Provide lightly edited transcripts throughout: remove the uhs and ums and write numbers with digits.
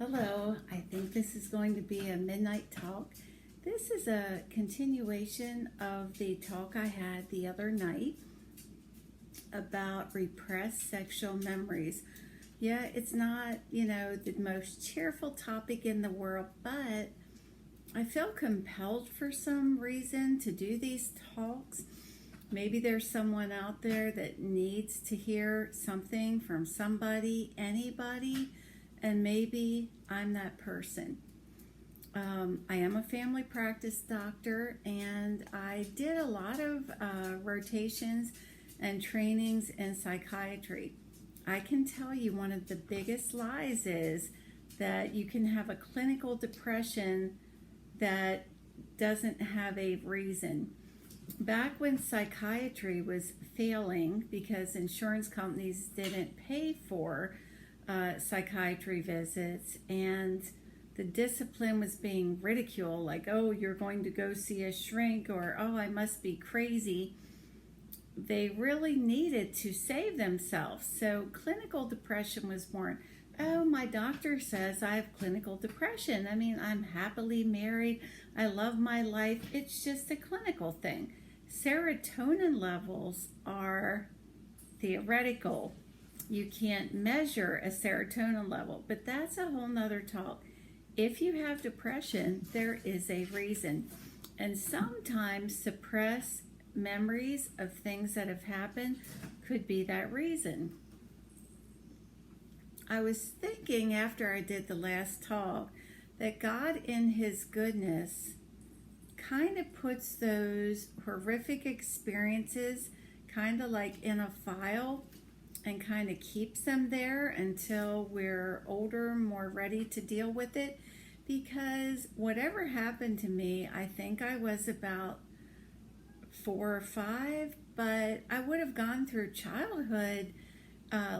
Hello, I think this is going to be a midnight talk. This is a continuation of the talk I had the other night about repressed sexual memories. Yeah, it's not, the most cheerful topic in the world, but I feel compelled for some reason to do these talks. Maybe there's someone out there that needs to hear something from somebody, anybody, and maybe I'm that person. I am a family practice doctor, and I did a lot of rotations and trainings in psychiatry. I can tell you one of the biggest lies is that you can have a clinical depression that doesn't have a reason. Back when psychiatry was failing because insurance companies didn't pay for psychiatry visits, and the discipline was being ridiculed, like, oh, you're going to go see a shrink, or oh, I must be crazy. They really needed to save themselves. So clinical depression was born. Oh, my doctor says I have clinical depression. I mean, I'm happily married. I love my life. It's just a clinical thing. Serotonin levels are theoretical. You can't measure a serotonin level, but that's a whole nother talk. If you have depression, there is a reason. And sometimes suppressed memories of things that have happened could be that reason. I was thinking after I did the last talk that God in His goodness kind of puts those horrific experiences kind of like in a file and kind of keeps them there until we're older, more ready to deal with it. Because whatever happened to me, I think I was about 4 or 5, but I would have gone through childhood,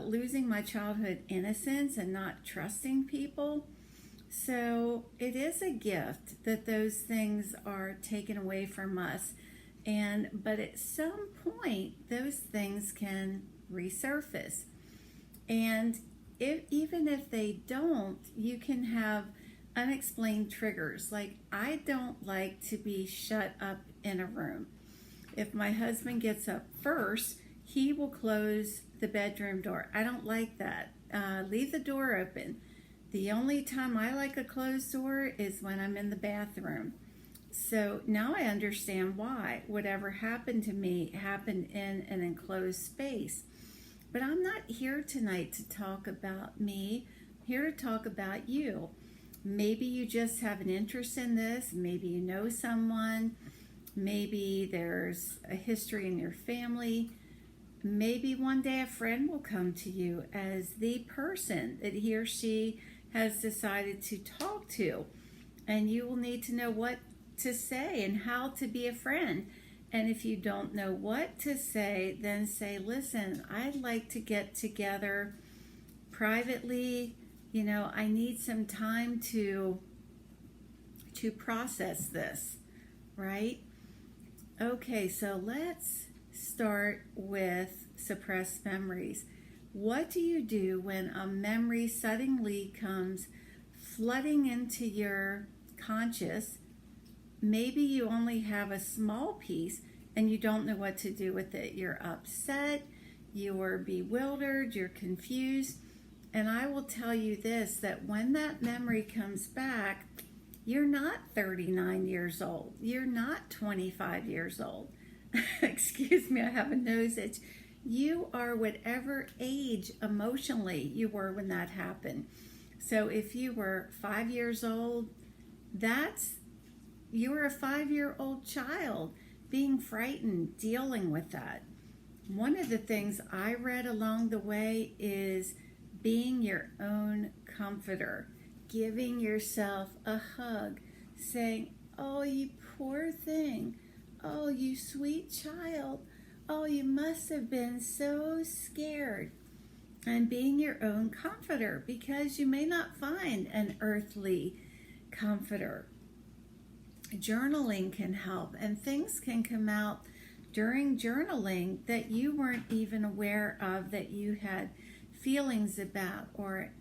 losing my childhood innocence and not trusting people. So it is a gift that those things are taken away from us. But at some point, those things can resurface. And even if they don't, you can have unexplained triggers. Like, I don't like to be shut up in a room. If my husband gets up first, he will close the bedroom door. I don't like that. Leave the door open. The only time I like a closed door is when I'm in the bathroom. So now I understand why whatever happened to me happened in an enclosed space. But I'm not here tonight to talk about me. I'm here to talk about you. Maybe you just have an interest in this. Maybe you know someone. Maybe there's a history in your family. Maybe one day a friend will come to you as the person that he or she has decided to talk to. And you will need to know what to say and how to be a friend. And if you don't know what to say, then say, listen, I'd like to get together privately. I need some time to process this, right? Okay, so let's start with suppressed memories. What do you do when a memory suddenly comes flooding into your conscious? Maybe you only have a small piece and you don't know what to do with it. You're upset, you're bewildered, you're confused. And I will tell you this, that when that memory comes back, you're not 39 years old. You're not 25 years old. Excuse me, I have a nose itch. You are whatever age emotionally you were when that happened. So if you were 5 years old, you were a 5-year-old child being frightened, dealing with that. One of the things I read along the way is being your own comforter, giving yourself a hug, saying, oh, you poor thing. Oh, you sweet child. Oh, you must have been so scared. And being your own comforter, because you may not find an earthly comforter. Journaling can help, and things can come out during journaling that you weren't even aware of, that you had feelings about, or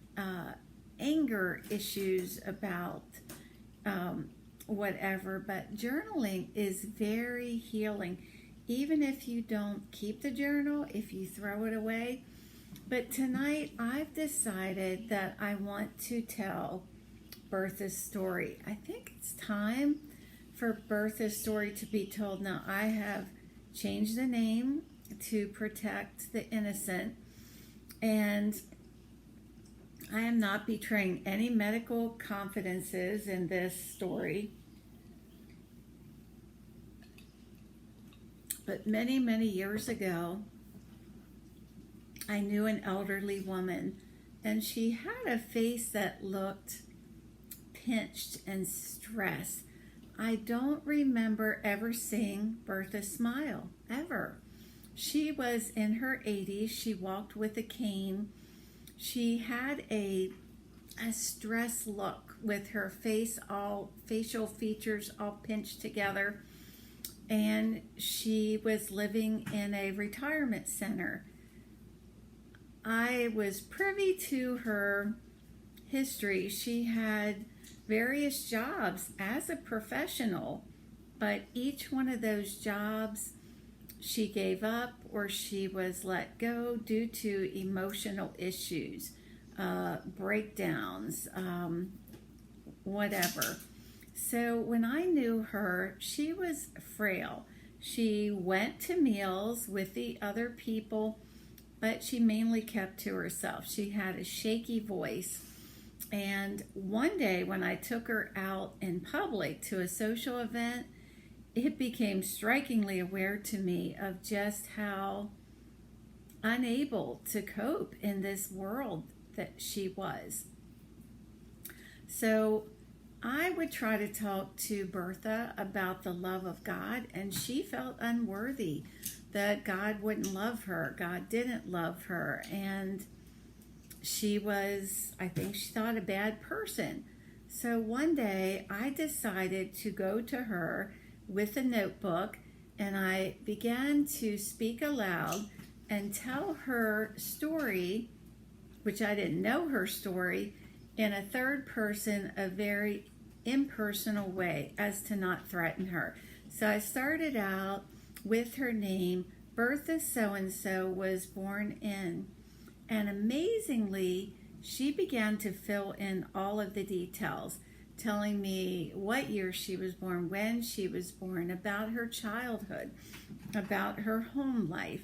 anger anger issues about whatever, but journaling is very healing. Even if you don't keep the journal, if you throw it away. But tonight I've decided that I want to tell Bertha's story. I think it's time for Bertha's story to be told. Now, I have changed the name to protect the innocent, and I am not betraying any medical confidences in this story. But many, many years ago, I knew an elderly woman, and she had a face that looked pinched and stressed. I don't remember ever seeing Bertha smile, ever. She was in her 80s. She walked with a cane. She had a stressed look with her face, all facial features all pinched together. And she was living in a retirement center. I was privy to her history. She had various jobs as a professional, but each one of those jobs she gave up or she was let go due to emotional issues, breakdowns, whatever. So when I knew her, she was frail. She went to meals with the other people, but she mainly kept to herself. She had a shaky voice. And one day when I took her out in public to a social event, it became strikingly aware to me of just how unable to cope in this world that she was. So I would try to talk to Bertha about the love of God, and she felt unworthy, that God wouldn't love her. God didn't love her, and she was, I think she thought, a bad person. So one day I decided to go to her with a notebook, and I began to speak aloud and tell her story, which I didn't know her story, in a third person, a very impersonal way, as to not threaten her. So I started out with her name. Bertha so-and-so was born in, and amazingly, she began to fill in all of the details, telling me what year she was born, when she was born, about her childhood, about her home life.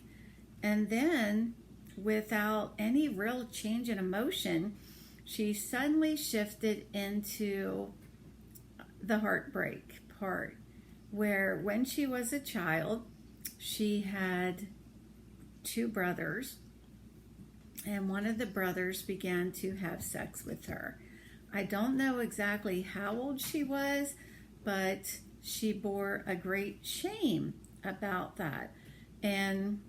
And then, without any real change in emotion, she suddenly shifted into the heartbreak part, where when she was a child, she had 2 brothers, and one of the brothers began to have sex with her. I don't know exactly how old she was, but she bore a great shame about that. And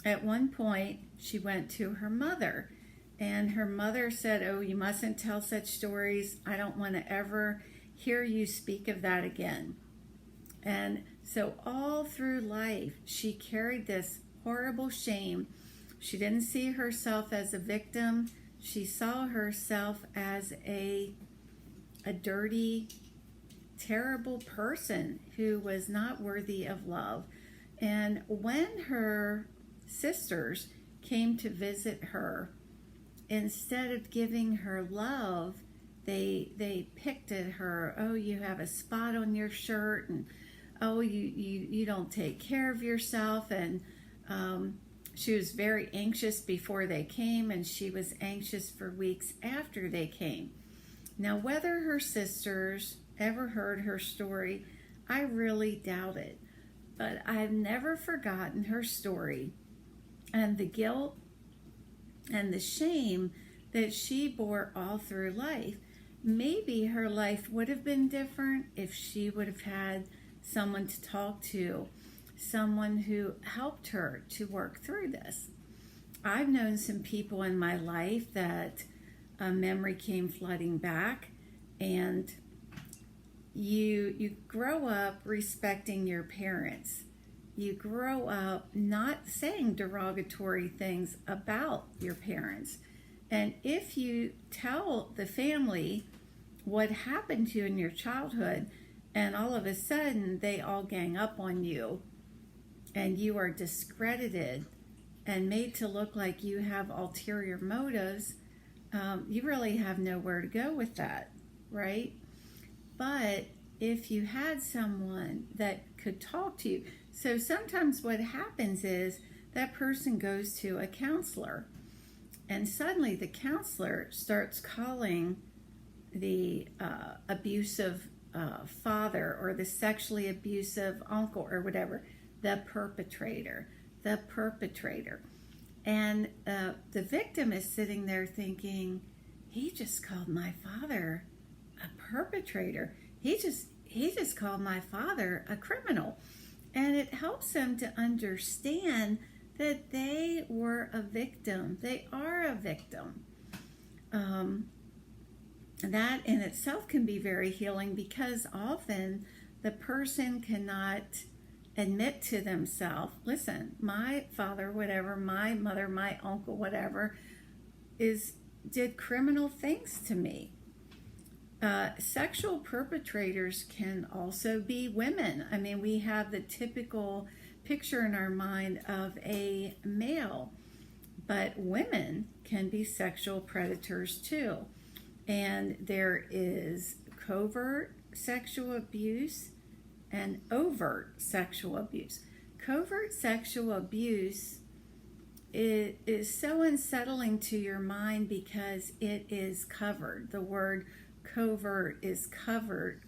at one point, she went to her mother, and her mother said, "Oh, you mustn't tell such stories. I don't want to ever hear you speak of that again." And so all through life, she carried this horrible shame. She didn't see herself as a victim. She saw herself as a dirty, terrible person who was not worthy of love. And when her sisters came to visit her, instead of giving her love, they picked at her. "Oh, you have a spot on your shirt," and "Oh, you don't take care of yourself." And she was very anxious before they came, and she was anxious for weeks after they came. Now, whether her sisters ever heard her story, I really doubt it. But I've never forgotten her story and the guilt and the shame that she bore all through life. Maybe her life would have been different if she would have had someone to talk to, someone who helped her to work through this. I've known some people in my life that a memory came flooding back, and you grow up respecting your parents. You grow up not saying derogatory things about your parents. And if you tell the family what happened to you in your childhood, and all of a sudden they all gang up on you, and you are discredited and made to look like you have ulterior motives, you really have nowhere to go with that, right? But if you had someone that could talk to you, so sometimes what happens is that person goes to a counselor, and suddenly the counselor starts calling the abusive father or the sexually abusive uncle or whatever the perpetrator. And the victim is sitting there thinking, he just called my father a perpetrator. He just called my father a criminal. And it helps them to understand that they were a victim. They are a victim. That in itself can be very healing, because often the person cannot admit to themselves, listen, my father, whatever, my mother, my uncle, whatever, did criminal things to me. Sexual perpetrators can also be women. I mean, we have the typical picture in our mind of a male, but women can be sexual predators too. And there is covert sexual abuse and overt sexual abuse. Covert sexual abuse is so unsettling to your mind because it is covered. The word covert is cover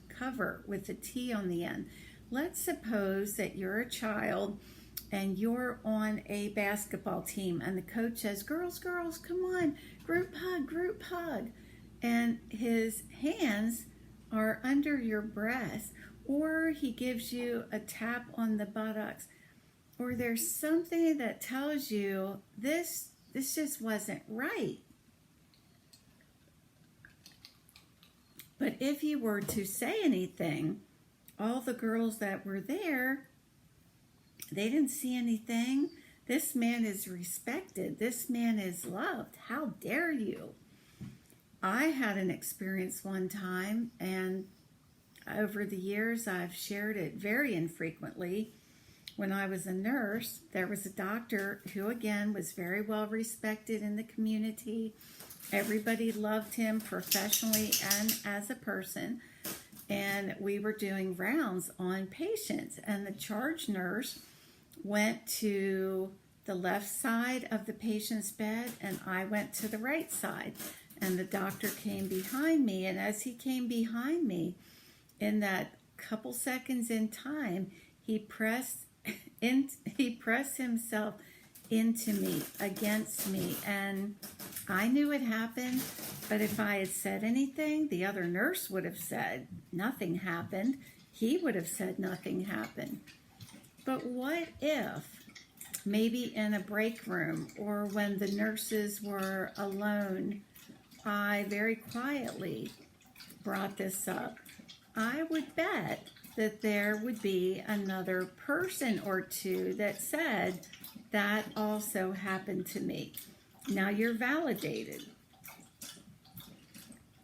with a T on the end. Let's suppose that you're a child and you're on a basketball team and the coach says, girls, come on, group hug. And his hands are under your breast, or he gives you a tap on the buttocks, or there's something that tells you this just wasn't right. But if you were to say anything, all the girls that were there, they didn't see anything. This man is respected. This man is loved. How dare you? I had an experience one time, and over the years I've shared it very infrequently. When I was a nurse, there was a doctor who, again, was very well respected in the community. Everybody loved him professionally and as a person. And we were doing rounds on patients, and the charge nurse went to the left side of the patient's bed, and I went to the right side. And the doctor came behind me, and as he came behind me, in that couple seconds in time, he pressed himself into me, against me, and I knew it happened. But if I had said anything, the other nurse would have said nothing happened. He would have said nothing happened. But what if maybe in a break room or when the nurses were alone, I very quietly brought this up? I would bet that there would be another person or two that said, that also happened to me. Now you're validated.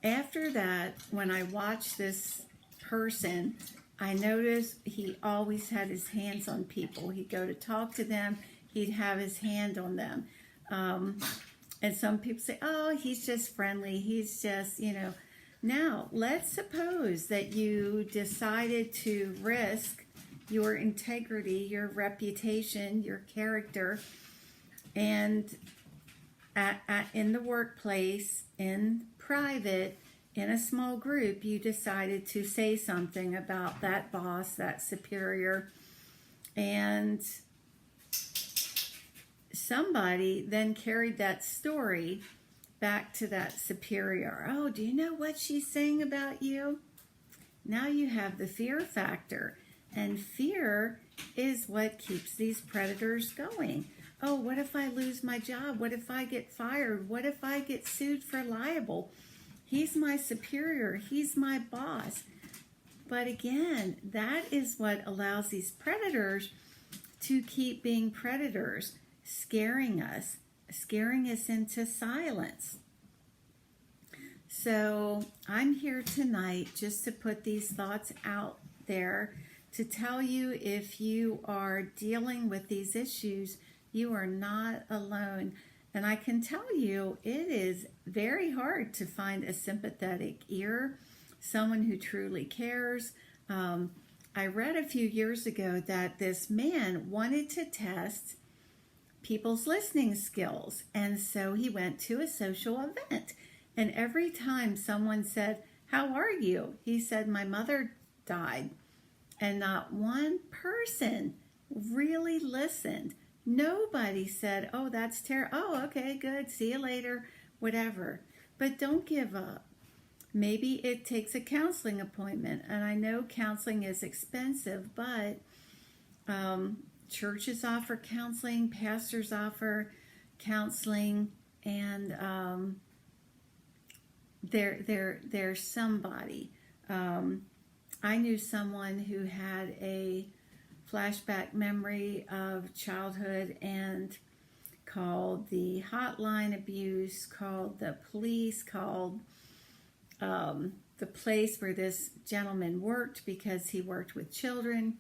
After that, when I watched this person, I noticed he always had his hands on people. He'd go to talk to them, he'd have his hand on them. And some people say, oh, he's just friendly. He's just, Now, let's suppose that you decided to risk your integrity, your reputation, your character, and in the workplace, in private, in a small group, you decided to say something about that boss, that superior, and somebody then carried that story back to that superior. Oh, do you know what she's saying about you? Now you have the fear factor. And fear is what keeps these predators going. Oh, what if I lose my job? What if I get fired? What if I get sued for libel? He's my superior. He's my boss. But again, that is what allows these predators to keep being predators, scaring us into silence. So I'm here tonight just to put these thoughts out there to tell you, if you are dealing with these issues, you are not alone. And I can tell you, it is very hard to find a sympathetic ear, someone who truly cares. I read a few years ago that this man wanted to test people's listening skills, and so he went to a social event. And every time someone said, "How are you?" he said, "My mother died." And not one person really listened. Nobody said, "Oh, that's terrible. Oh, okay, good. See you later," whatever. But don't give up. Maybe it takes a counseling appointment. And I know counseling is expensive, but churches offer counseling, pastors offer counseling, and there's somebody. I knew someone who had a flashback memory of childhood and called the hotline abuse, called the police, called the place where this gentleman worked because he worked with children,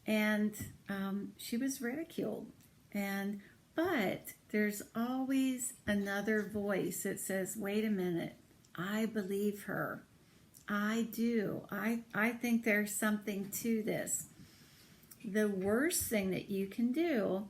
and she was ridiculed. But there's always another voice that says, "Wait a minute, I believe her. I do. I think there's something to this." The worst thing that you can do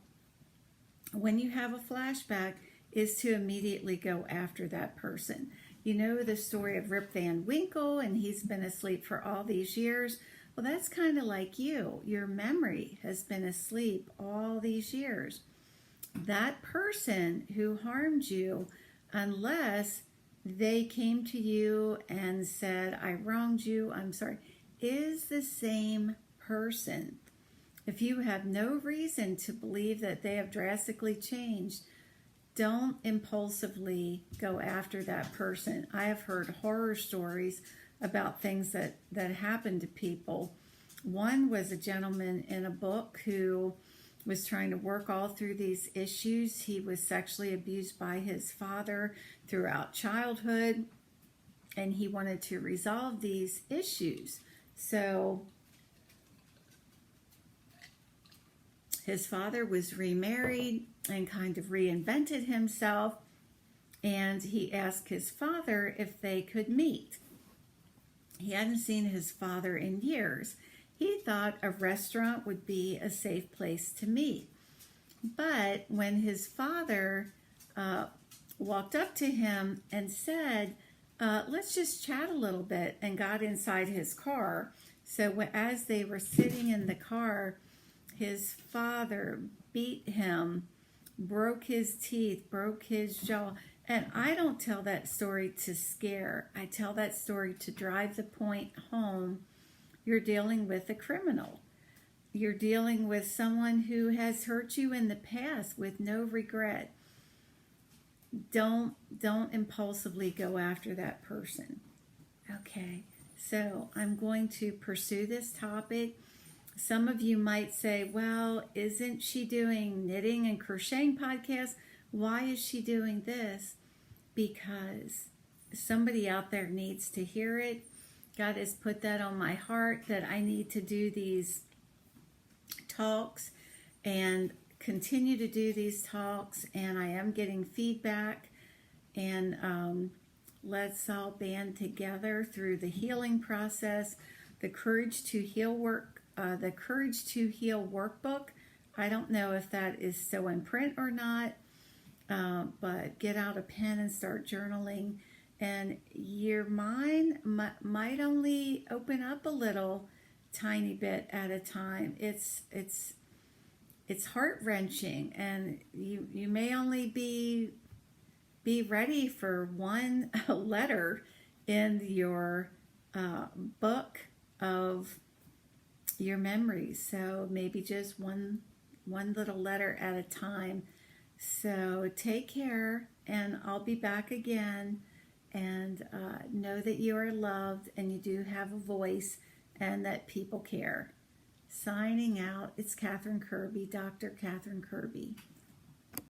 when you have a flashback is to immediately go after that person. You know the story of Rip Van Winkle, and he's been asleep for all these years. Well, that's kind of like you. Your memory has been asleep all these years. That person who harmed you, unless they came to you and said, "I wronged you, I'm sorry," is the same person. If you have no reason to believe that they have drastically changed, don't impulsively go after that person. I have heard horror stories about things that happened to people. One was a gentleman in a book who was trying to work all through these issues. He was sexually abused by his father throughout childhood, and he wanted to resolve these issues. So his father was remarried and kind of reinvented himself, and he asked his father if they could meet. He hadn't seen his father in years. He thought a restaurant would be a safe place to meet. But when his father walked up to him and said, "Let's just chat a little bit," and got inside his car. So as they were sitting in the car, his father beat him, broke his teeth, broke his jaw. And I don't tell that story to scare. I tell that story to drive the point home. You're dealing with a criminal. You're dealing with someone who has hurt you in the past with no regret. Don't impulsively go after that person. Okay, so I'm going to pursue this topic. Some of you might say, "Well, isn't she doing knitting and crocheting podcasts? Why is she doing this?" Because somebody out there needs to hear it. God has put that on my heart, that I need to do these talks and continue to do these talks, and I am getting feedback, and let's all band together through the healing process. The Courage to Heal workbook. I don't know if that is still in print or not, but get out a pen and start journaling. And your mind might only open up a little tiny bit at a time. It's heart-wrenching, and you may only be ready for one letter in your book of your memories. So maybe just one little letter at a time. So take care, and I'll be back again. And know that you are loved, and you do have a voice, and that people care. Signing out, it's Catherine Kirby, Dr. Catherine Kirby.